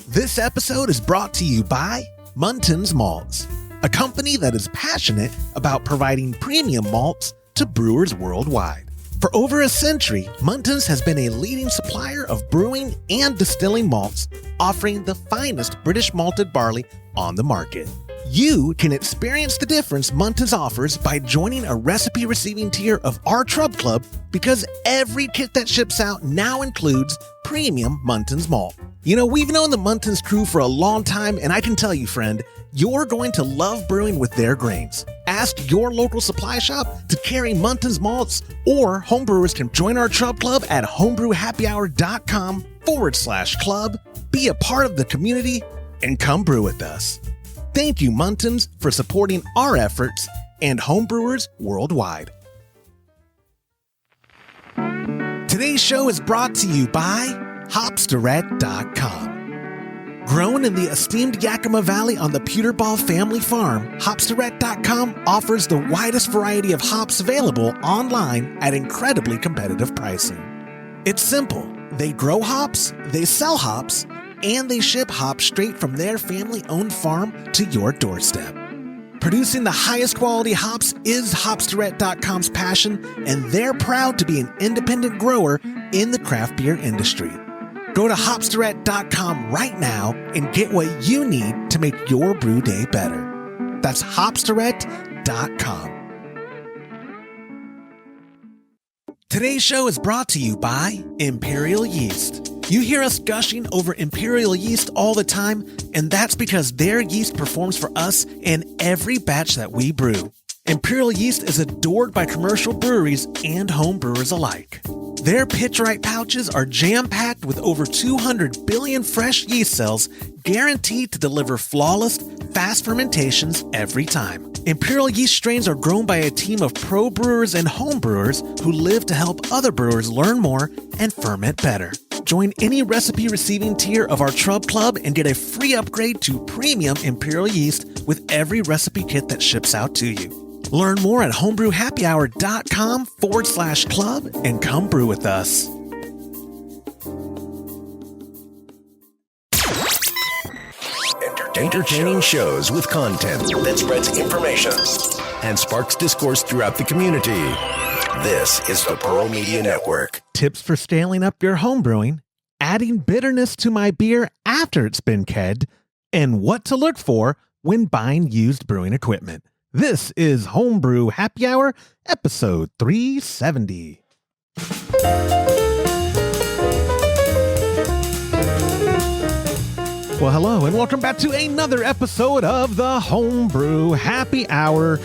This episode is brought to you by Muntins Malts, a company that is passionate about providing premium malts to brewers worldwide. For over a century, Muntins has been a leading supplier of brewing and distilling malts, offering the finest British malted barley on the market. You can experience the difference Muntins offers by joining a recipe receiving tier of our Trub Club, because every kit that ships out now includes premium Muntins malt. You know, we've known the Muntins crew for a long time, and I can tell you, friend, you're going to love brewing with their grains. Ask your local supply shop to carry Muntins malts, or homebrewers can join our Trub Club at homebrewhappyhour.com/club, be a part of the community, and come brew with us. Thank you, Muntins, for supporting our efforts and homebrewers worldwide. Today's show is brought to you by Hopsdirect.com. Grown in the esteemed Yakima Valley on the Peterball family farm, Hopsdirect.com offers the widest variety of hops available online at incredibly competitive pricing. It's simple. They grow hops, they sell hops, and they ship hops straight from their family-owned farm to your doorstep. Producing the highest quality hops is Hopsdirect.com's passion, and they're proud to be an independent grower in the craft beer industry. Go to Hopsdirect.com right now and get what you need to make your brew day better. That's Hopsdirect.com. Today's show is brought to you by Imperial Yeast. You hear us gushing over Imperial Yeast all the time, and that's because their yeast performs for us in every batch that we brew. Imperial Yeast is adored by commercial breweries and home brewers alike. Their pitch-right pouches are jam-packed with over 200 billion fresh yeast cells, guaranteed to deliver flawless, fast fermentations every time. Imperial Yeast strains are grown by a team of pro brewers and home brewers who live to help other brewers learn more and ferment better. Join any recipe receiving tier of our Trub Club and get a free upgrade to premium Imperial Yeast with every recipe kit that ships out to you. Learn more at homebrewhappyhour.com/club and come brew with us. Entertaining shows with content that spreads information and sparks discourse throughout the community. This is the Pearl Media Network. Tips for scaling up your home brewing, adding bitterness to my beer after it's been kegged, and what to look for when buying used brewing equipment. This is Homebrew Happy Hour, episode 370. Well, hello, and welcome back to another episode of the Homebrew Happy Hour.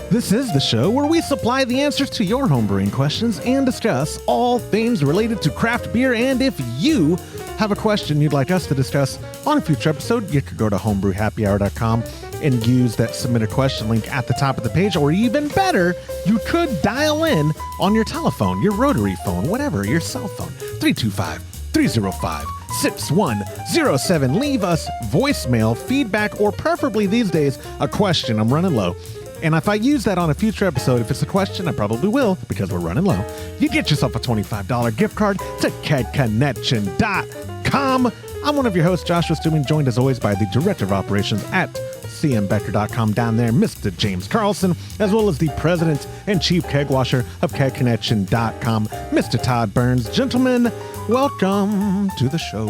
This is the show where we supply the answers to your homebrewing questions and discuss all things related to craft beer. And if you have a question you'd like us to discuss on a future episode, you could go to homebrewhappyhour.com and use that submit a question link at the top of the page. Or even better, you could dial in on your telephone, your rotary phone, whatever, your cell phone, 325-305-6107. Leave us voicemail, feedback, or preferably these days, a question. I'm running low. And if I use that on a future episode, if it's a question, I probably will because we're running low. You get yourself a $25 gift card to keggconnection.com. I'm one of your hosts, Joshua Stewing, joined as always by the Director of Operations at cmbecker.com down there, Mr. James Carlson, as well as the President and Chief Keg Washer of keggconnection.com, Mr. Todd Burns. Gentlemen, welcome to the show.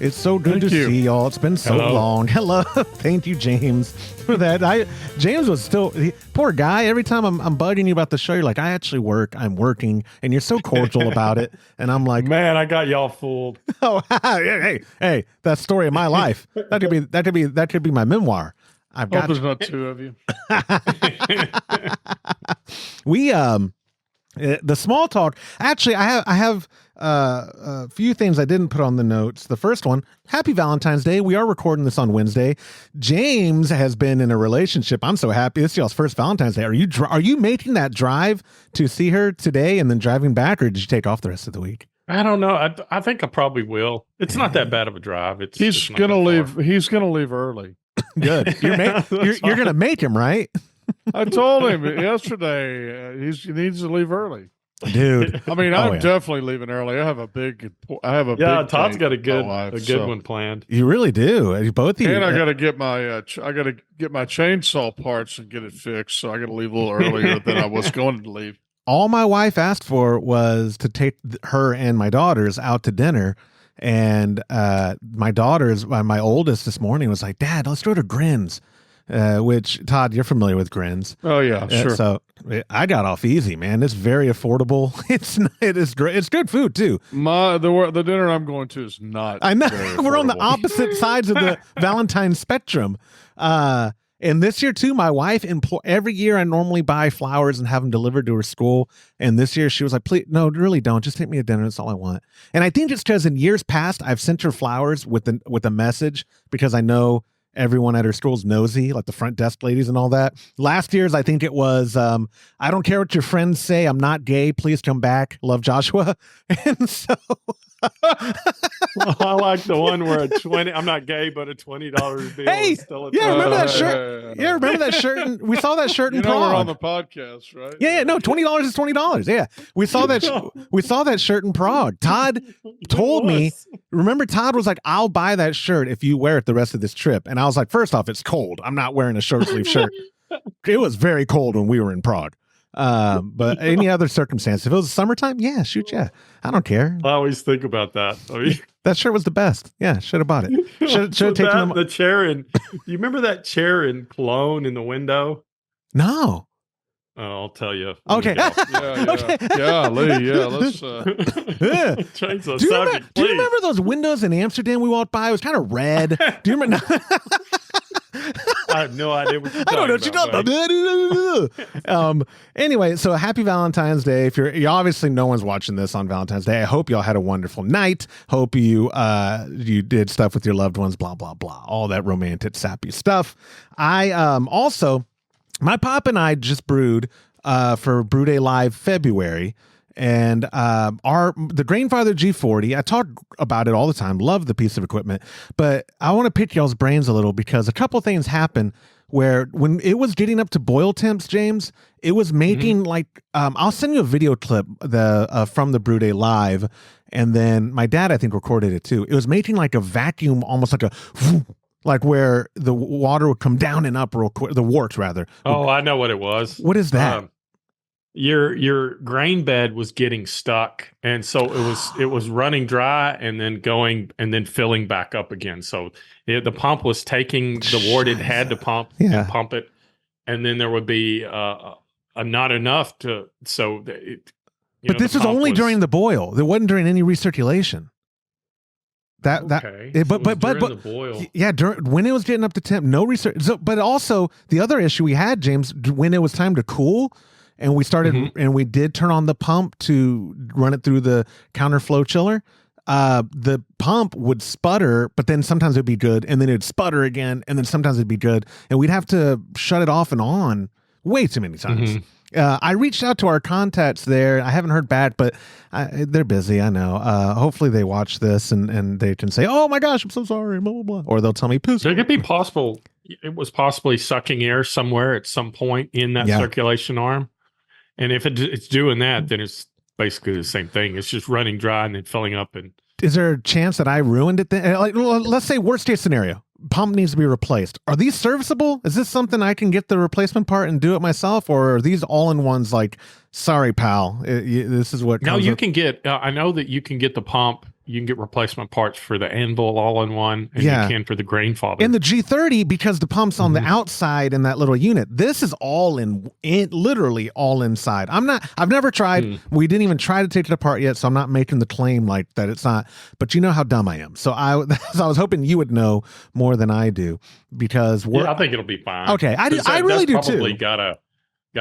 It's so good to see y'all. It's been so long. Hello. Thank you, James, for that. James was poor guy. Every time I'm bugging you about the show, you're like, I actually work. I'm working. And you're so cordial about it. And I'm like, man, I got y'all fooled. Oh, hey, that story of my life. That could be my memoir. I've got there's not two of you. We, the small talk, actually, I have a few things I didn't put on the notes. The first one, happy Valentine's Day. We are recording this on Wednesday. James has been in a relationship. I'm so happy. This is y'all's first Valentine's Day. Are you making that drive to see her today and then driving back, or did you take off the rest of the week? I don't know. I think I probably will. It's not that bad of a drive. He's gonna leave. He's gonna leave early. Good. You're gonna make him, right? I told him yesterday he needs to leave early. dude. I mean, Oh, I'm yeah. definitely leaving early. I have a big Todd's date got a with my good wife, a good so- one planned. You really do. Both of you. And I got to get my I got to get my chainsaw parts and get it fixed. So I got to leave a little earlier than I was going to leave. All my wife asked for was to take her and my daughters out to dinner. And my oldest this morning was like, Dad, let's go to Grins. Which, Todd, you're familiar with Grins. Oh yeah, sure. So I got off easy, man. It's very affordable. It is great. It's good food too. The dinner I'm going to is not. I know very we're on the affordable. opposite sides of the Valentine's spectrum. And this year too, my wife every year I normally buy flowers and have them delivered to her school. And this year she was like, "Please, no, really don't. Just take me to dinner. That's all I want." And I think it's because in years past I've sent her flowers with a message because I know everyone at her school's nosy, like the front desk ladies and all that. Last year's, I think it was, I don't care what your friends say. I'm not gay. Please come back. Love, Joshua. And so I like the one where I'm not gay, but a $20 bill Hey, is still a yeah, remember that Hey, shirt? hey, Yeah, remember that shirt? We saw that shirt in You know we're on Prague. the podcast, right? Yeah, no, $20 is $20. Yeah, we saw that. We saw that shirt in Prague. Todd told me. Remember, Todd was like, "I'll buy that shirt if you wear it the rest of this trip." And I was like, first off, it's cold. I'm not wearing a short sleeve shirt. It was very cold when we were in Prague. But any other circumstance, if it was summertime, yeah, shoot, yeah, I don't care. I always think about that. I mean, That shirt was the best. Yeah, should have bought it. Should have taken them. the chair in. You remember that chair in Cologne in the window? No. Oh, I'll tell you. Okay. Yeah. Okay. Yeah, Lee. Yeah, let's. Yeah. Change the Do you, subject, remember, do you please. remember those windows in Amsterdam we walked by? It was kind of red. Do you remember? I have no idea what you're I don't know what you're talking about. Anyway, so happy Valentine's Day. If you're obviously no one's watching this on Valentine's Day. I hope y'all had a wonderful night. Hope you did stuff with your loved ones, blah, blah, blah. All that romantic, sappy stuff. I also, my pop and I just brewed for Brew Day Live February. And the Grainfather G40, I talk about it all the time, love the piece of equipment, but I want to pick y'all's brains a little because a couple things happened where when it was getting up to boil temps, James, it was making like, I'll send you a video clip from the Brew Day Live, and then my dad, I think, recorded it too. It was making like a vacuum, almost like a like where the water would come down and up real quick, the works rather. Oh, I know what it was. What is that? Your grain bed was getting stuck, and so it was running dry and then going and then filling back up again. So the pump was taking the water it had to pump and pump it, and then there would be not enough to. So but this is only during the boil. It wasn't during any recirculation. But the boil. Yeah, when it was getting up to temp, no research. So, but also the other issue we had, James, when it was time to cool. And we started, and we did turn on the pump to run it through the counterflow chiller. The pump would sputter, but then sometimes it'd be good, and then it'd sputter again, and then sometimes it'd be good, and we'd have to shut it off and on way too many times. I reached out to our contacts there. I haven't heard back, but they're busy. I know. Hopefully they watch this and they can say, "Oh my gosh, I'm so sorry," blah blah blah, or they'll tell me, "Poof." It could be possible. It was possibly sucking air somewhere at some point in that circulation arm. And if it's doing that, then it's basically the same thing. It's just running dry and then filling up. And is there a chance that I ruined it? Like, let's say worst case scenario, pump needs to be replaced. Are these serviceable? Is this something I can get the replacement part and do it myself, or are these all-in-ones? Like, sorry, pal, this is what. No, you can get. I know that you can get the pump. You can get replacement parts for the anvil all in one, and you can for the Grainfather. And the G30, because the pump's on the outside in that little unit. This is all in literally all inside. I've never tried. We didn't even try to take it apart yet, so I'm not making the claim like that it's not. But you know how dumb I am. So I was hoping you would know more than I do, because I think it'll be fine. Okay, I really do too. Probably got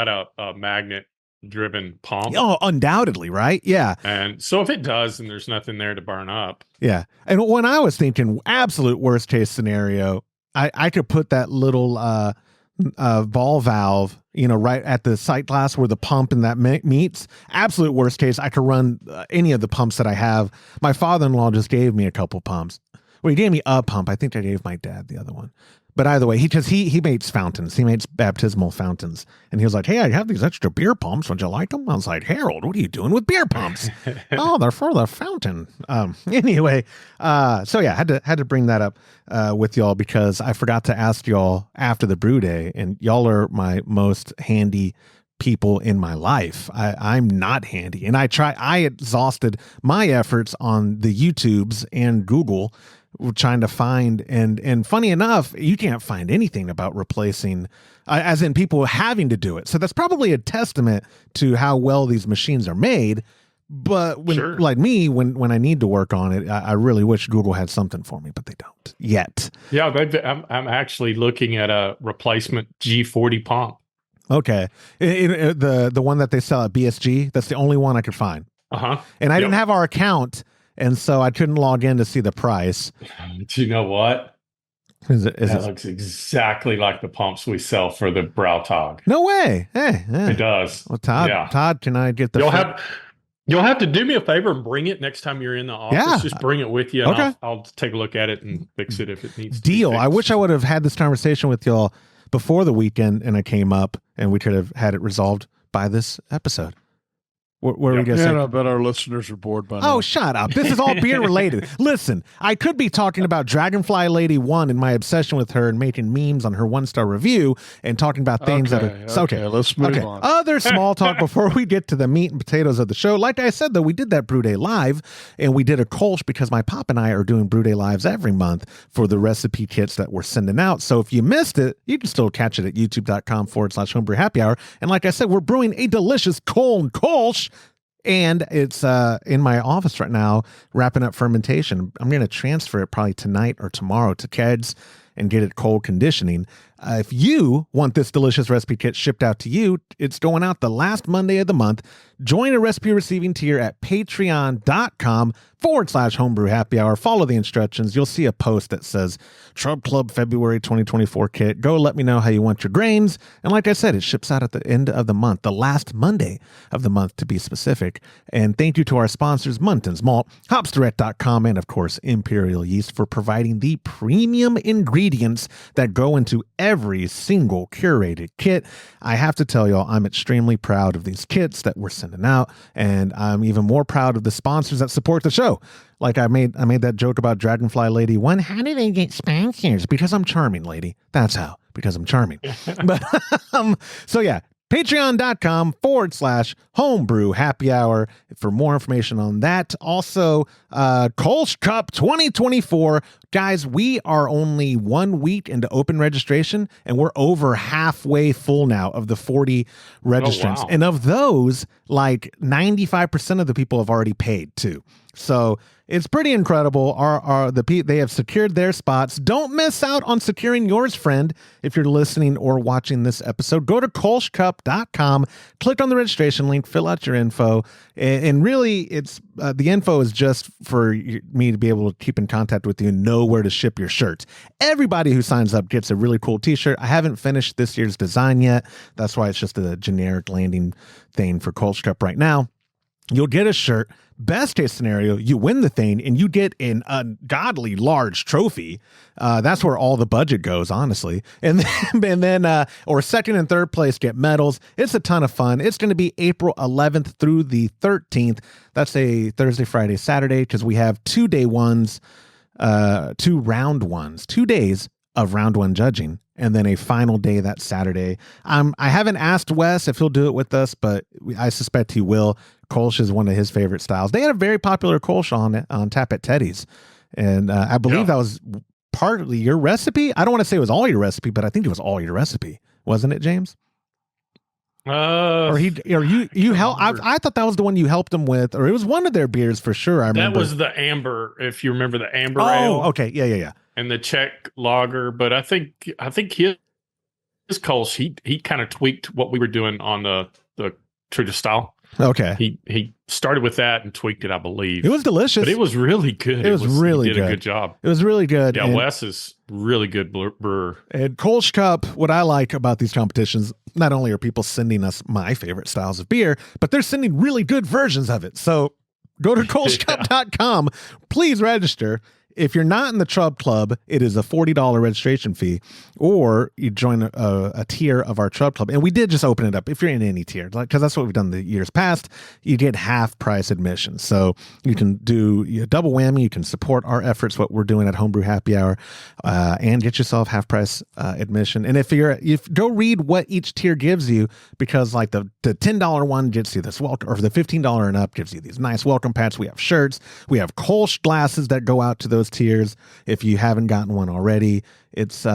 a magnet driven pump. Oh, undoubtedly, right? Yeah. And so if it does, then there's nothing there to burn up. Yeah. And when I was thinking absolute worst case scenario, I could put that little ball valve, right at the sight glass where the pump and that meets. Absolute worst case, I could run any of the pumps that I have. My father-in-law just gave me a couple pumps. Well, he gave me a pump. I think I gave my dad the other one. But either way, he makes fountains. He makes baptismal fountains. And he was like, hey, I have these extra beer pumps. Would you like them? I was like, Harold, what are you doing with beer pumps? Oh, they're for the fountain. Anyway, so yeah, had to bring that up with y'all because I forgot to ask y'all after the brew day, and y'all are my most handy people in my life. I'm not handy. And I exhausted my efforts on the YouTubes and Google trying to find, and funny enough, you can't find anything about replacing, as in people having to do it. So that's probably a testament to how well these machines are made. But when, like me, when I need to work on it, I really wish Google had something for me, but they don't yet. Yeah, I'm actually looking at a replacement G40 pump. Okay, the one that they sell at BSG, that's the only one I could find. And I didn't have our account. And so I couldn't log in to see the price. Do you know what? That looks exactly like the pumps we sell for the Brautag. No way. Hey, it does. Well, Todd, can I get the... You'll have to do me a favor and bring it next time you're in the office. Yeah. Just bring it with you. And okay. I'll take a look at it and fix it if it needs to be fixed. I wish I would have had this conversation with y'all before the weekend and it came up and we could have had it resolved by this episode. What were we going to say? I bet our listeners are bored by now. Oh, shut up. This is all beer related. Listen, I could be talking about Dragonfly Lady 1 and my obsession with her and making memes on her 1-star review and talking about things that are... Okay, let's move on. Other small talk before we get to the meat and potatoes of the show. Like I said, though, we did that Brew Day Live and we did a Kolsch because my pop and I are doing Brew Day Lives every month for the recipe kits that we're sending out. So if you missed it, you can still catch it at youtube.com/homebrew happy hour. And like I said, we're brewing a delicious Kolsch. And it's in my office right now, wrapping up fermentation. I'm going to transfer it probably tonight or tomorrow to Kegged and get it cold conditioning. If you want this delicious recipe kit shipped out to you, it's going out the last Monday of the month. Join a recipe receiving tier at patreon.com/homebrew happy hour. Follow the instructions. You'll see a post that says Trub Club February 2024 kit. Go let me know how you want your grains. And like I said, it ships out at the end of the month, the last Monday of the month to be specific. And thank you to our sponsors, Muntons Malt, hopsdirect.com, and of course, Imperial Yeast for providing the premium ingredients that go into every single curated kit. I have to tell y'all, I'm extremely proud of these kits that we're sending out, and I'm even more proud of the sponsors that support the show. Like I made that joke about Dragonfly Lady 1. How do they get sponsors? Because I'm charming, lady. That's how. Because I'm charming. But so yeah, patreon.com/homebrew happy hour for more information on that. Also, Kolsch Cup 2024. Guys, we are only 1 week into open registration, and we're over halfway full now of the 40 registrants. Oh, wow. And of those, like 95% of the people have already paid too. So it's pretty incredible. They have secured their spots. Don't miss out on securing yours, friend. If you're listening or watching this episode, go to kolschcup.com, click on the registration link, fill out your info. And really, it's the info is just for me to be able to keep in contact with you and know where to ship your shirts. Everybody who signs up gets a really cool t-shirt. I haven't finished this year's design yet. That's why it's just a generic landing thing for Kolsch Cup right now. You'll get a shirt. Best case scenario, you win the thing and you get an ungodly large trophy. That's where all the budget goes, honestly. And then or second and third place get medals. It's a ton of fun. It's going to be April 11th through the 13th. That's a Thursday, Friday, Saturday, because we have 2 round ones, 2 days of round one judging, and then a final day that Saturday. I haven't asked Wes if he'll do it with us, but I suspect he will. Kolsch is one of his favorite styles. They had a very popular Kolsch on tap at Teddy's, and I believe that was partly your recipe. I don't want to say it was all your recipe, but I think it was all your recipe, wasn't it, James? You help. I thought that was the one you helped them with, or it was one of their beers for sure. I remember that was the amber. If you remember the amber ale. Oh, okay, yeah. And the Czech lager, but I think his Kolsch he kind of tweaked what we were doing on the True to Style. Okay, he started with that and tweaked it, I believe. It was delicious, but it was really good. It was really good. He did a good job. It was really good. Yeah, Wes is really good brewer. And Kolsch Cup, what I like about these competitions, not only are people sending us my favorite styles of beer, but they're sending really good versions of it. So go to kolschcup.com. Please register. If you're not in the Chub Club, it is a $40 registration fee, or you join a tier of our Chub Club. And we did just open it up. If you're in any tier, because that's what we've done the years past, you get half price admission. So you can do a double whammy. You can support our efforts, what we're doing at Homebrew Happy Hour, and get yourself half price admission. And if go read what each tier gives you, because like the $10 one gets you this welcome, or the $15 and up gives you these nice welcome packs. We have shirts. We have Kolsch glasses that go out to those tiers. If you haven't gotten one already, it's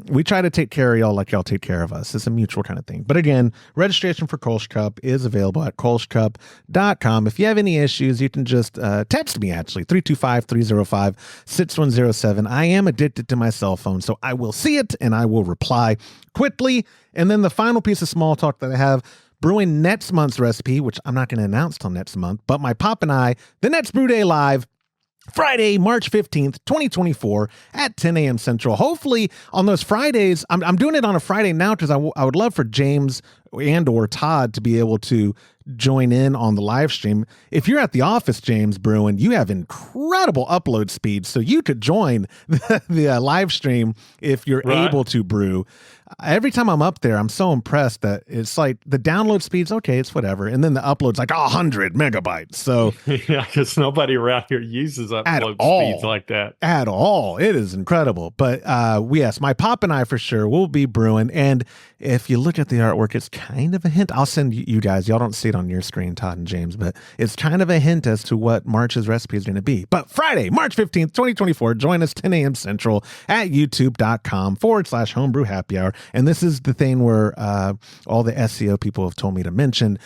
we try to take care of y'all like y'all take care of us. It's a mutual kind of thing. But again, registration for Kolsch Cup is available at kolschcup.com. If you have any issues, you can just text me, actually, 325-305-6107. I am addicted to my cell phone, so I will see it and I will reply quickly. And then the final piece of small talk that I have, brewing next month's recipe, which I'm not going to announce till next month, but my pop and I, the next Brew Day Live, Friday, March 15th, 2024 at 10 a.m. Central. Hopefully on those Fridays, I'm doing it on a Friday now because I would love for James and or Todd to be able to join in on the live stream. If you're at the office, James Brewing, you have incredible upload speed, so you could join the live stream if you're able to brew. Every time I'm up there, I'm so impressed that it's like the download speed's okay, it's whatever, and then the upload's like 100 megabytes. So yeah, because nobody around here uses upload speeds like that at all. It is incredible. But yes, my pop and I for sure will be brewing. And if you look at the artwork, it's kind of a hint. I'll send you guys. Y'all don't see it on your screen, Todd and James, but it's kind of a hint as to what March's recipe is going to be. But Friday, March 15th, 2024, join us 10 a.m. Central at youtube.com/homebrew happy hour. And this is the thing where all the SEO people have told me to mention.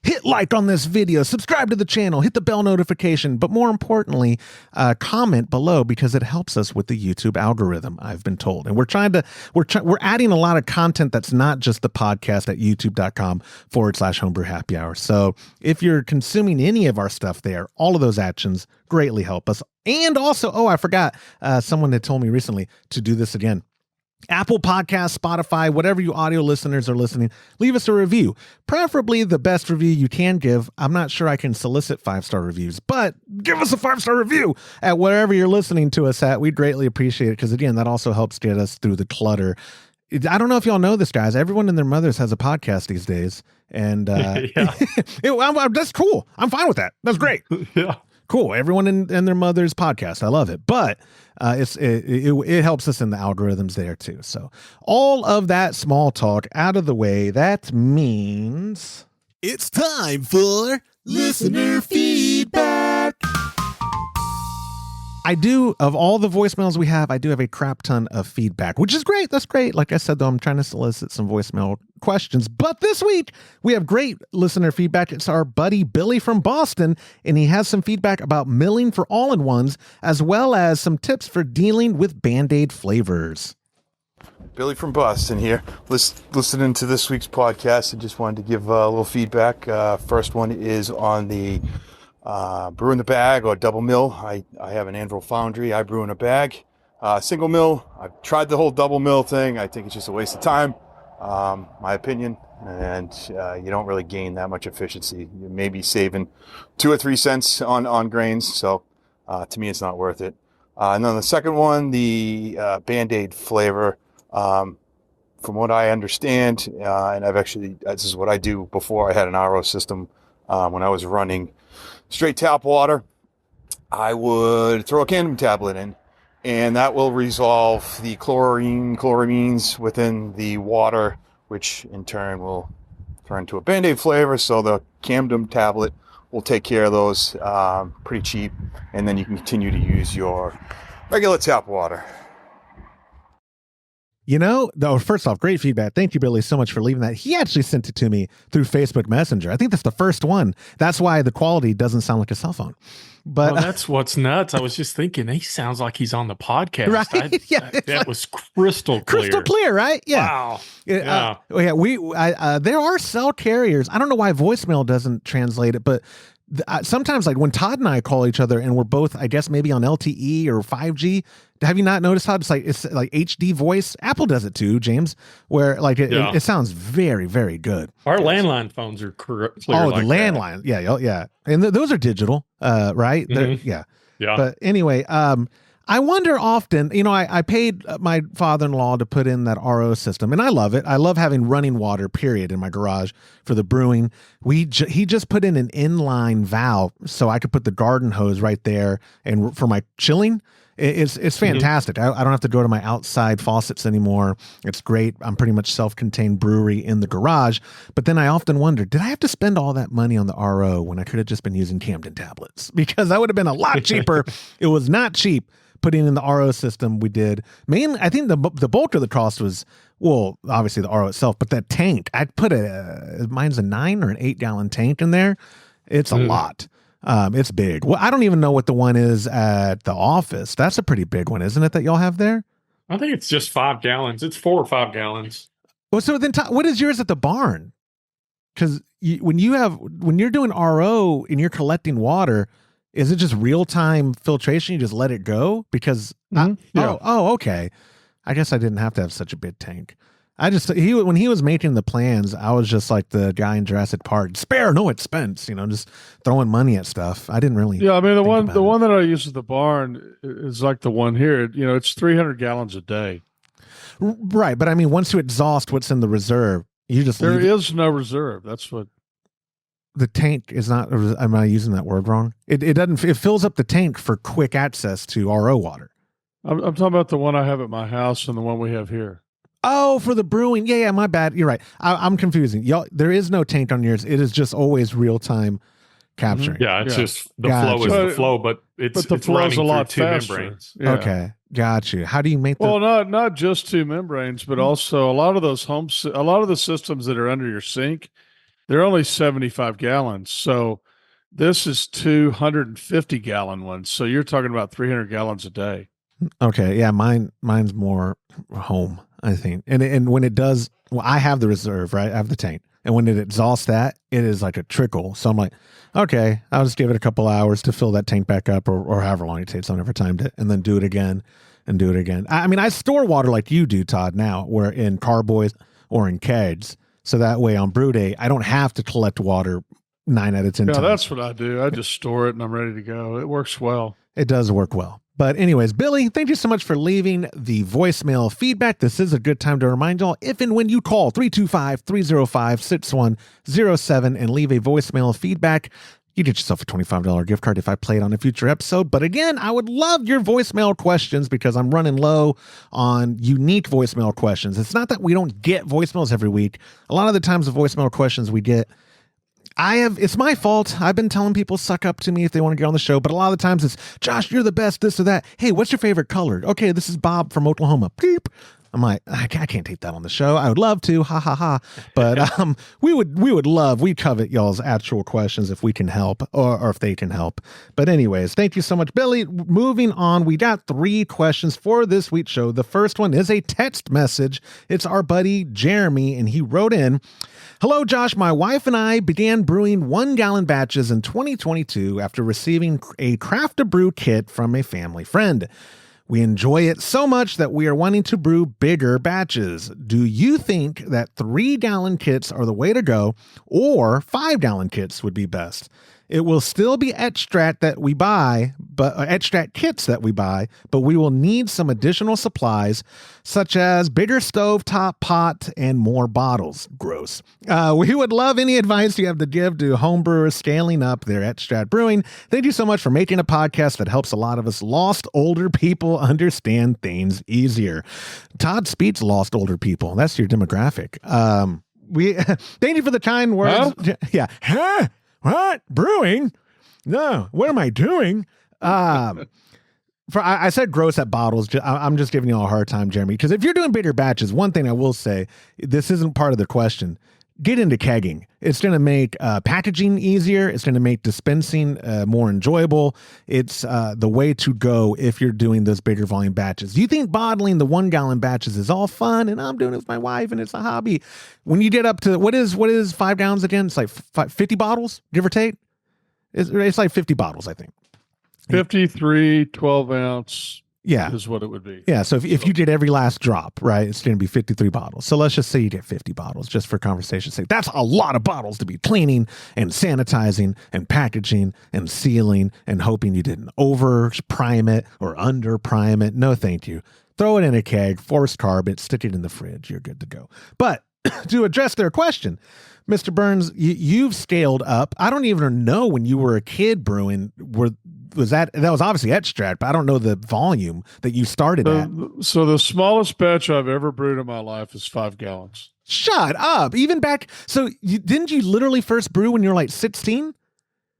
Hit like on this video, subscribe to the channel, hit the bell notification, but more importantly, comment below because it helps us with the YouTube algorithm, I've been told. And we're adding a lot of content that's not just the podcast at youtube.com/homebrew happy hour. So if you're consuming any of our stuff there, all of those actions greatly help us. And also, I forgot, someone had told me recently to do this again. Apple Podcasts, Spotify, whatever you audio listeners are listening, leave us a review. Preferably the best review you can give. I'm not sure I can solicit 5-star reviews, but give us a 5-star review at wherever you're listening to us at. We'd greatly appreciate it because, again, that also helps get us through the clutter. I don't know if y'all know this, guys. Everyone and their mothers has a podcast these days. And that's cool. I'm fine with that. That's great. Yeah. Cool. Everyone and their mother's podcast. I love it. But it helps us in the algorithms there too. So all of that small talk out of the way, that means it's time for listener feedback. Of all the voicemails we have, I do have a crap ton of feedback, which is great. That's great. Like I said, though, I'm trying to solicit some voicemail questions. But this week, we have great listener feedback. It's our buddy Billy from Boston, and he has some feedback about milling for all-in-ones, as well as some tips for dealing with Band-Aid flavors. Billy from Boston here, listening to this week's podcast, and just wanted to give a little feedback. First one is on the brew in the bag or double mill. I have an Anvil Foundry. I brew in a bag. Single mill, I've tried the whole double mill thing. I think it's just a waste of time, my opinion, and you don't really gain that much efficiency. You may be saving 2 or 3 cents on grains, so to me it's not worth it. And then the second one, the Band-Aid flavor, from what I understand, and this is what I do before I had an RO system, when I was running straight tap water, I would throw a cadmium tablet in, and that will resolve the chloramines within the water, which in turn will turn to a Band-Aid flavor. So the cadmium tablet will take care of those, pretty cheap, and then you can continue to use your regular tap water. First off, great feedback. Thank you, Billy, so much for leaving that. He actually sent it to me through Facebook Messenger. I think that's the first one. That's why the quality doesn't sound like a cell phone. But that's what's nuts. I was just thinking, he sounds like he's on the podcast. Right? That was crystal clear. Crystal clear, right? Yeah. Wow. There are cell carriers. I don't know why voicemail doesn't translate it, but sometimes, like when Todd and I call each other and we're both, I guess, maybe on LTE or 5G. Have you not noticed how it's like HD voice? Apple does it too, James, where it sounds very, very good. Our landline phones are clear. Oh, the landline. That. Yeah. And those are digital, right? Mm-hmm. Yeah. Yeah. But anyway, I wonder often, I paid my father-in-law to put in that RO system, and I love it. I love having running water, period, in my garage for the brewing. He just put in an inline valve so I could put the garden hose right there, and for my chilling, it's fantastic. I don't have to go to my outside faucets anymore. It's great. I'm pretty much self-contained brewery in the garage. But then I often wonder, did I have to spend all that money on the RO when I could have just been using Camden tablets? Because that would have been a lot cheaper. It was not cheap. Putting in the RO system we did. Mainly, I think the bulk of the cost was, well, obviously the RO itself, but that tank, I'd put mine's a 9 or an 8 gallon tank in there. It's a lot. It's big. Well, I don't even know what the one is at the office. That's a pretty big one, isn't it, that y'all have there? I think it's just 5 gallons. It's 4 or 5 gallons. Well, so then what is yours at the barn? Because when you're doing RO and you're collecting water, is it just real-time filtration? You just let it go? Because, okay. I guess I didn't have to have such a big tank. When he was making the plans, I was just like the guy in Jurassic Park, spare no expense, just throwing money at stuff. I didn't really. Yeah, I mean, the one that I use at the barn is like the one here. It's 300 gallons a day. Right, but I mean, once you exhaust what's in the reserve, you just there is no reserve. That's what. The tank is not. Am I using that word wrong? It doesn't. It fills up the tank for quick access to RO water. I'm talking about the one I have at my house and the one we have here. Oh, for the brewing. Yeah, my bad. You're right. I'm confusing. Y'all, there is no tank on yours. It is just always real time capturing. Yeah, it's just the flow is the flow, but the flow is a lot faster. Membranes. Yeah. Okay, got you. How do you make that? Well, not just 2 membranes, but also a lot of the systems that are under your sink. They're only 75 gallons. So this is 250 gallon ones. So you're talking about 300 gallons a day. Okay. Yeah. Mine's more home, I think. And when it does, I have the reserve, right? I have the tank. And when it exhausts that, it is like a trickle. So I'm like, okay, I'll just give it a couple hours to fill that tank back up or however long it takes. I've never timed it, and then do it again and do it again. I mean, I store water like you do, Todd, now, where in carboys or in kegs. So that way on brew day, I don't have to collect water 9 out of 10 times. Yeah, that's what I do. I just store it and I'm ready to go. It works well. It does work well. But anyways, Billy, thank you so much for leaving the voicemail feedback. This is a good time to remind y'all, if and when you call 325-305-6107 and leave a voicemail feedback, you get yourself a $25 gift card if I play it on a future episode. But again, I would love your voicemail questions because I'm running low on unique voicemail questions. It's not that we don't get voicemails every week. A lot of the times the voicemail questions we get, it's my fault. I've been telling people suck up to me if they want to get on the show, but a lot of the times it's, Josh, you're the best, this or that. Hey, what's your favorite color? Okay, this is Bob from Oklahoma. Beep. I'm like, I can't take that on the show. I would love to, ha ha ha. But we covet y'all's actual questions if we can help or if they can help. But anyways, thank you so much, Billy. Moving on, we got 3 questions for this week's show. The first one is a text message. It's our buddy Jeremy, and he wrote in, "Hello, Josh. My wife and I began brewing 1-gallon batches in 2022 after receiving a craft to brew kit from a family friend. We enjoy it so much that we are wanting to brew bigger batches. Do you think that 3-gallon kits are the way to go, or 5-gallon kits would be best? It will still be extract kits that we buy, but we will need some additional supplies, such as bigger stovetop pot and more bottles." Gross. We would love any advice you have to give to homebrewers scaling up their extract brewing. Thank you so much for making a podcast that helps a lot of us lost older people understand things easier. Todd Speed's lost older people. That's your demographic. We thank you for the kind words. Huh? Yeah. Huh? What? Brewing? No. What am I doing? I said gross at bottles. I'm just giving you all a hard time, Jeremy, because if you're doing bigger batches, one thing I will say, this isn't part of the question. Get into kegging. It's going to make packaging easier. It's going to make dispensing more enjoyable. It's the way to go if you're doing those bigger volume batches. Do you think bottling the 1-gallon batches is all fun and I'm doing it with my wife and it's a hobby? When you get up to, what is 5 gallons again? It's like 50 bottles, give or take? It's like 50 bottles, I think. 53 12-ounce Yeah. is what it would be. Yeah. So if you did every last drop, right, it's going to be 53 bottles. So let's just say you get 50 bottles just for conversation's sake. That's a lot of bottles to be cleaning and sanitizing and packaging and sealing and hoping you didn't over prime it or under prime it. No, thank you. Throw it in a keg, force carb it, stick it in the fridge. You're good to go. But to address their question, Mr. Burns, you've scaled up. I don't even know when you were a kid brewing, that was obviously extract, but I don't know the volume that you started at. So the smallest batch I've ever brewed in my life is 5 gallons. Shut up. Even back. So didn't you literally first brew when you were like 16?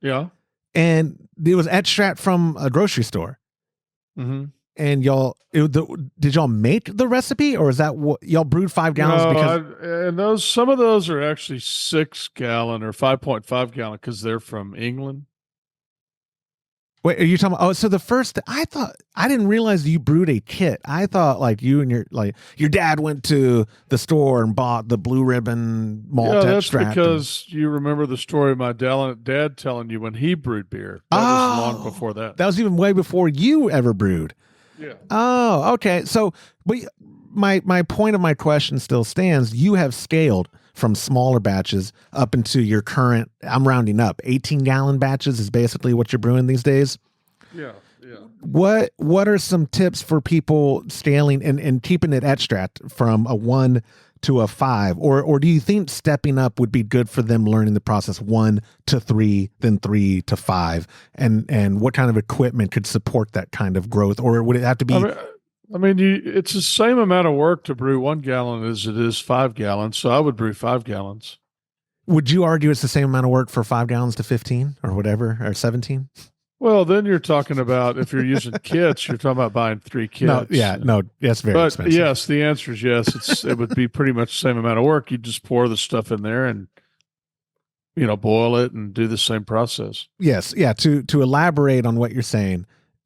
Yeah. And it was extract from a grocery store. Mm-hmm. And did y'all make the recipe, or is that what y'all brewed 5 gallons? No, some of those are actually 6 gallon or 5.5 gallon because they're from England. Wait, are you talking about, so the first, I didn't realize you brewed a kit. I thought like you and your dad went to the store and bought the Blue Ribbon malt extract. That's because you remember the story of my dad telling you when he brewed beer. That was long before that. That was even way before you ever brewed. Yeah. Oh, okay. So, but my point of my question still stands. You have scaled from smaller batches up into your current, I'm rounding up, 18-gallon batches is basically what you're brewing these days. Yeah. What are some tips for people scaling and keeping it extract from a 1 to a 5? Or do you think stepping up would be good for them learning the process 1 to 3, then 3 to 5? And what kind of equipment could support that kind of growth? Or would it have to be... it's the same amount of work to brew 1 gallon as it is 5 gallons. So I would brew 5 gallons. Would you argue it's the same amount of work for 5 gallons to 15 or whatever, or 17? Well, then you're talking about, if you're using kits, you're talking about buying 3 kits. That's very expensive. But yes, the answer is yes. It would be pretty much the same amount of work. You just pour the stuff in there and, boil it and do the same process. Yes. Yeah. To elaborate on what you're saying.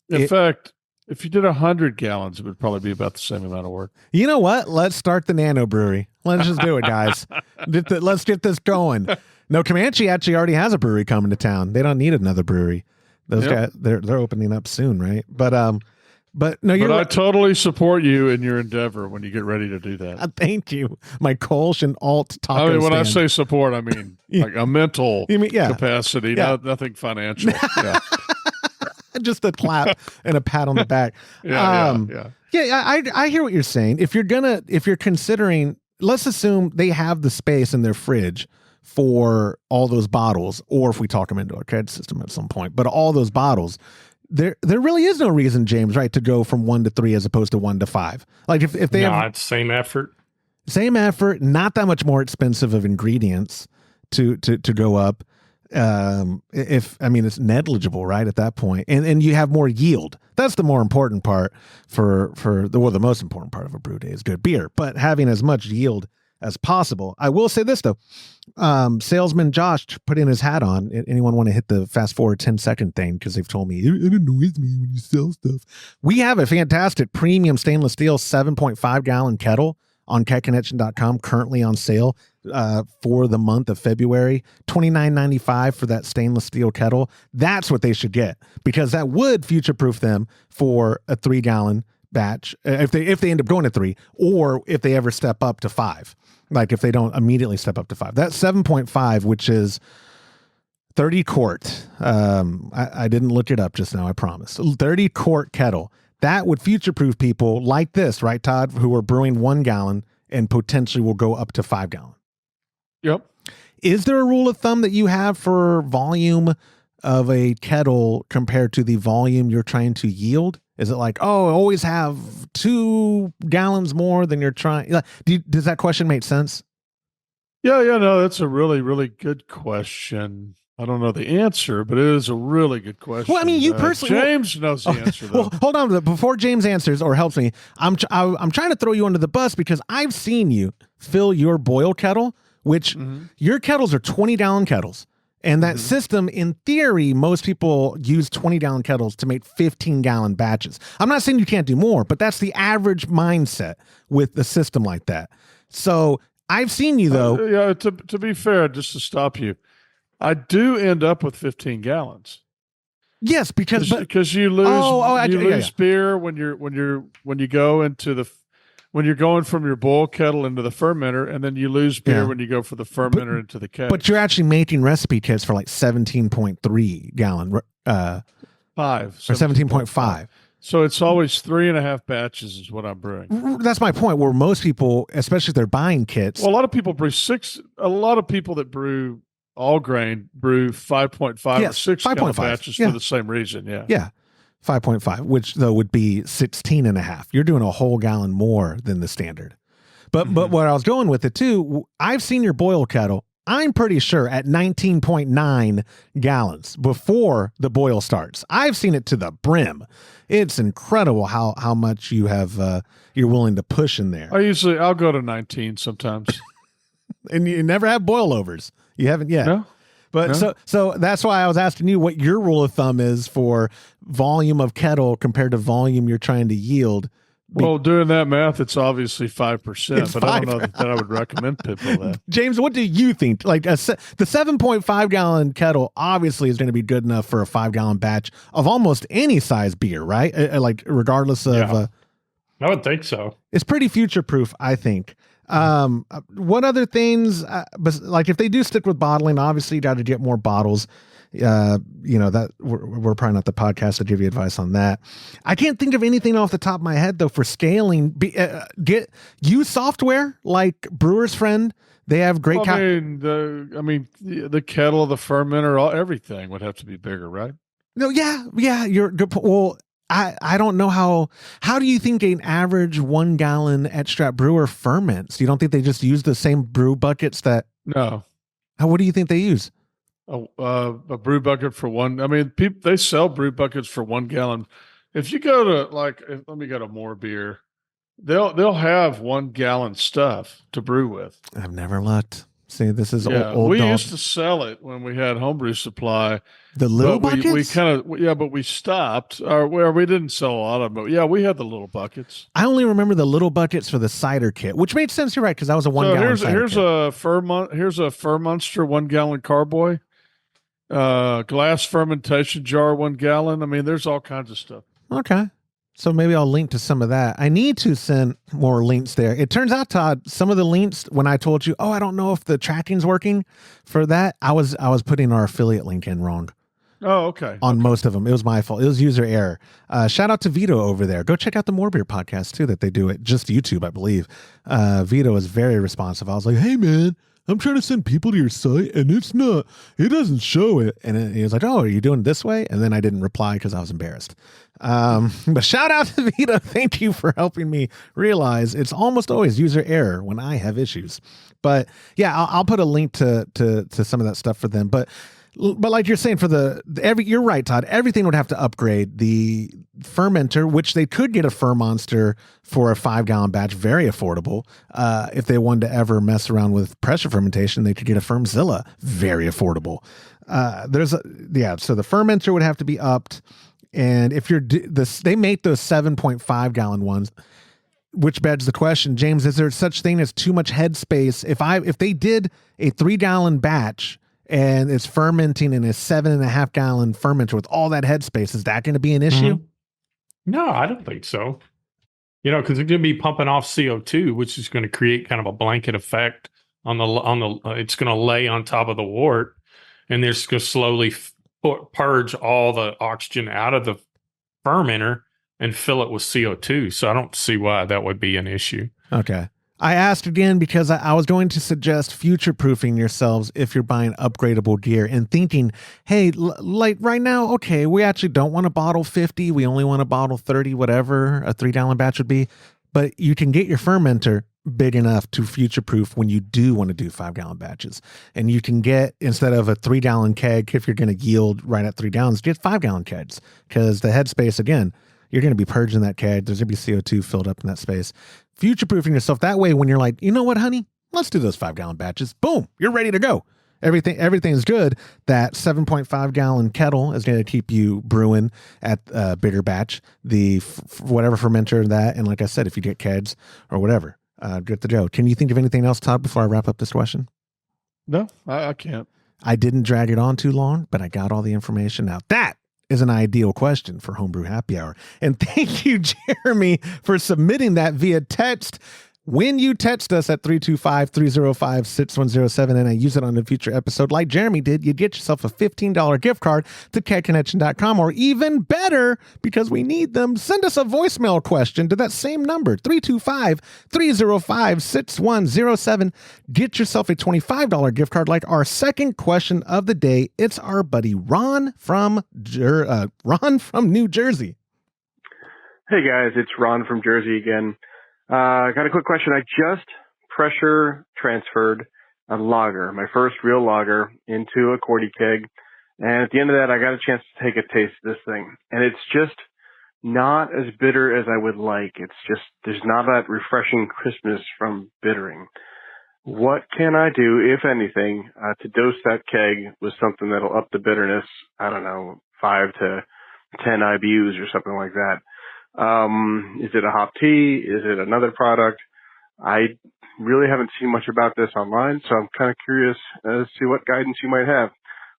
In fact, if you did 100 gallons, it would probably be about the same amount of work. You know what? Let's start the nano brewery. Let's just do it, guys. Let's get this going. No, Comanche actually already has a brewery coming to town. They don't need another brewery. Those guys, they're opening up soon, right? But no, I totally support you in your endeavor when you get ready to do that. Thank you, my Kolsch and alt taco. When stand. I say support, I mean like a mental capacity, nothing financial. Yeah. Just a clap and a pat on the back. I hear what you're saying. If you're considering, let's assume they have the space in their fridge for all those bottles, or if we talk them into a credit system at some point, but all those bottles, there really is no reason, James, right, to go from 1 to 3 as opposed to 1 to 5. Like if they have it's same effort, not that much more expensive of ingredients to go up. It's negligible, right, at that point, and you have more yield. That's the more important part the most important part of a brew day is good beer, but having as much yield as possible. I will say this though, salesman Josh put in his hat on. Anyone want to hit the fast forward 10-second thing? Because they've told me it annoys me when you sell stuff. We have a fantastic premium stainless steel 7.5 gallon kettle on keggedconnection.com currently on sale for the month of February. $29.95 for that stainless steel kettle. That's what they should get, because that would future-proof them for a 3-gallon batch if they end up going to 3, or if they ever step up to 5. Like if they don't immediately step up to 5. That's 7.5, which is 30 quart. I didn't look it up just now, I promise. 30 quart kettle. That would future-proof people like this, right, Todd, who are brewing 1 gallon and potentially will go up to 5 gallon. Yep. Is there a rule of thumb that you have for volume of a kettle compared to the volume you're trying to yield? Is it like, always have 2 gallons more than you're trying? Does that question make sense? No, that's a really, really good question. I don't know the answer, but it is a really good question. Well, I mean, you personally, James knows the answer. Though. Well, hold on. Before James answers or helps me, I'm trying to throw you under the bus because I've seen you fill your boil kettle, which your kettles are 20-gallon kettles. And that system, in theory, most people use 20-gallon kettles to make 15-gallon batches. I'm not saying you can't do more, but that's the average mindset with a system like that. So I've seen you, though. To be fair, just to stop you, I do end up with 15 gallons. Yes, because you lose yeah. beer when you go into when you're going from your boil kettle into the fermenter, and then you lose beer when you go for the fermenter into the keg. But you're actually making recipe kits for like 17.3 gallon, 17.5. So it's always 3.5 batches is what I'm brewing. That's my point. Where most people, especially if they're buying kits, well, a lot of people brew 6. A lot of people that brew all grain brew 5.5 or 6 gallon batches for the same reason. Yeah. 5.5, which though would be 16.5. You're doing a whole gallon more than the standard. But what I was going with it too, I've seen your boil kettle. I'm pretty sure at 19.9 gallons before the boil starts. I've seen it to the brim. It's incredible how much you have you're willing to push in there. I'll go to 19 sometimes. And you never have boil overs. You haven't yet. No. But so that's why I was asking you what your rule of thumb is for volume of kettle compared to volume you're trying to yield. Well, doing that math, it's obviously 5%, but I don't know that I would recommend people that. James, what do you think? Like the 7.5 gallon kettle obviously is going to be good enough for a 5 gallon batch of almost any size beer, right? Like regardless of. I would think so. It's pretty future proof, I think. What other things? Like if they do stick with bottling, obviously you got to get more bottles. That we're probably not the podcast to give you advice on that. I can't think of anything off the top of my head though for scaling. Use software like Brewer's Friend. They have great. The kettle, the fermenter, everything would have to be bigger, right? No, yeah, you're good. Well, I don't know how do you think an average 1 gallon Etstrap brewer ferments? You don't think they just use the same brew buckets that? No. What do you think they use? A brew bucket for one. I mean, they sell brew buckets for 1 gallon. If you go to let me go to More Beer, they'll have 1 gallon stuff to brew with. I've never looked. See, this is old. We used to sell it when we had Homebrew Supply. The little buckets? We kind of, but we stopped. We didn't sell a lot of them. But yeah, we had the little buckets. I only remember the little buckets for the cider kit, which made sense. You're right, because that was a 1 gallon cider here's kit. Here's a Furmonster 1 gallon carboy. Glass fermentation jar 1 gallon. I mean, there's all kinds of stuff. Okay. So maybe I'll link to some of that. I need to send more links there. It turns out, Todd, some of the links, when I told you, I don't know if the tracking's working for that, I was putting our affiliate link in wrong. Oh, okay. On most of them. It was my fault. It was user error. Shout out to Vito over there. Go check out the More Beer podcast too, that they do it. Just YouTube, I believe. Vito is very responsive. I was like, hey man, I'm trying to send people to your site and it doesn't show it. And he was like, oh, are you doing it this way? And then I didn't reply because I was embarrassed. But shout out to Vito. Thank you for helping me realize it's almost always user error when I have issues. But yeah, I'll put a link to some of that stuff for them. But like you're saying, you're right, Todd. Everything would have to upgrade. The fermenter, which they could get a Furmonster for a 5 gallon batch, very affordable. If they wanted to ever mess around with pressure fermentation, they could get a Firmzilla, very affordable. So the fermenter would have to be upped. And if they make those 7.5 gallon ones, which begs the question, James, is there such thing as too much headspace? If they did a 3 gallon batch and it's fermenting in a 7.5 gallon fermenter with all that headspace, is that going to be an issue? Mm-hmm. No, I don't think so. Because it's going to be pumping off CO2, which is going to create kind of a blanket effect on the. It's going to lay on top of the wort, and they're just going to slowly purge all the oxygen out of the fermenter and fill it with CO2. So I don't see why that would be an issue. Okay. I asked again because I was going to suggest future-proofing yourselves if you're buying upgradable gear and thinking, hey, like right now, okay, we actually don't want to bottle 50. We only want to bottle 30, whatever a 3 gallon batch would be. But you can get your fermenter big enough to future-proof when you do want to do 5 gallon batches. And you can get, instead of a 3 gallon keg, if you're going to yield right at 3 gallons, get 5 gallon kegs. Because the headspace, again, you're going to be purging that keg. There's going to be CO2 filled up in that space. Future-proofing yourself that way when you're like, you know what, honey? Let's do those 5 gallon batches. Boom, you're ready to go. Everything's good. That 7.5 gallon kettle is going to keep you brewing at a bigger batch. The whatever fermenter that, and like I said, if you get kegs or whatever, good to go. Can you think of anything else, Todd, before I wrap up this question? No, I can't. I didn't drag it on too long, but I got all the information out. That is an ideal question for Homebrew Happy Hour. And thank you, Jeremy, for submitting that via text. When you text us at 325-305-6107 and I use it on a future episode like Jeremy did, you get yourself a $15 gift card to keggedconnection.com, or even better, because we need them, send us a voicemail question to that same number, 325-305-6107. Get yourself a $25 gift card like our second question of the day. It's our buddy Ron from New Jersey. Hey guys, it's Ron from Jersey again. Got a quick question. I just pressure transferred a lager, my first real lager, into a Cordy keg. And at the end of that, I got a chance to take a taste of this thing. And it's just not as bitter as I would like. It's just, there's not that refreshing crispness from bittering. What can I do, if anything, to dose that keg with something that'll up the bitterness? I don't know, 5 to 10 IBUs or something like that. Is it a hop tea? Is it another product? I really haven't seen much about this online, so I'm kind of curious as to what guidance you might have.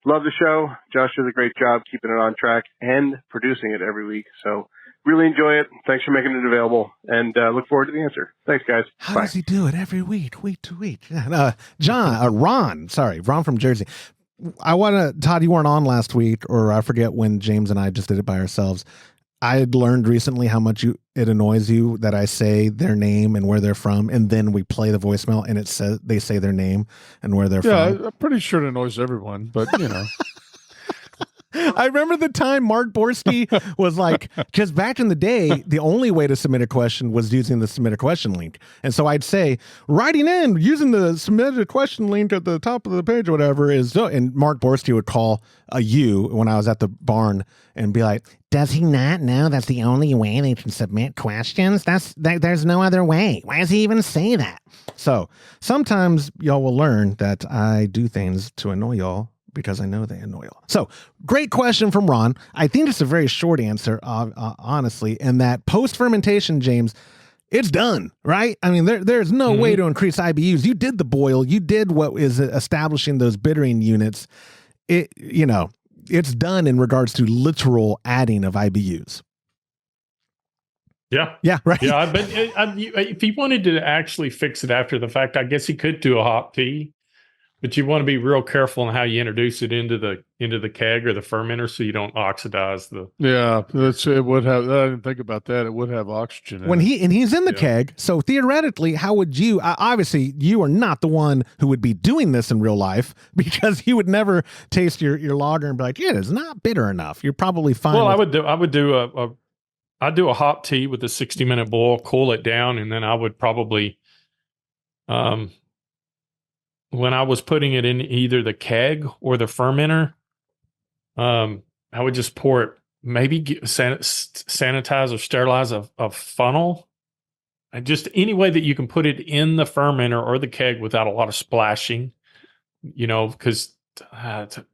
Love the show. Josh does a great job keeping it on track and producing it every week. So really enjoy it. Thanks for making it available, and look forward to the answer. Thanks, guys. How Bye. does he do it every week to week? Ron from Jersey. Todd, you weren't on last week, or I forget when James and I just did it by ourselves. I had learned recently how much it annoys you that I say their name and where they're from, and then we play the voicemail and it says they say their name and where they're from. Yeah, I'm pretty sure it annoys everyone, but you know. I remember the time Mark Borski was like, because back in the day, the only way to submit a question was using the submit a question link. And so I'd say, writing in using the submit a question link at the top of the page or whatever is, and Mark Borski would call you when I was at the barn and be like, does he not know that's the only way they can submit questions? There's no other way. Why does he even say that? So sometimes y'all will learn that I do things to annoy y'all, because I know they annoy you. So, great question from Ron. I think it's a very short answer, honestly, and that post-fermentation, James, it's done, right? I mean, there's no way to increase IBUs. You did the boil. You did what is establishing those bittering units. It's done in regards to literal adding of IBUs. Yeah. Yeah, right. Yeah, but if he wanted to actually fix it after the fact, I guess he could do a hop tea. But you want to be real careful on how you introduce it into the keg or the fermenter, so you don't oxidize the. Yeah, it would have. I didn't think about that. It would have oxygen in it. He's in the keg. So theoretically, how would you? Obviously, you are not the one who would be doing this in real life, because you would never taste your lager and be like, "Yeah, it's not bitter enough." You're probably fine. Well, I'd do a hop tea with a 60-minute boil, cool it down, and then I would probably when I was putting it in either the keg or the fermenter, I would just pour it, maybe sanitize or sterilize a funnel. And just any way that you can put it in the fermenter or the keg without a lot of splashing, because...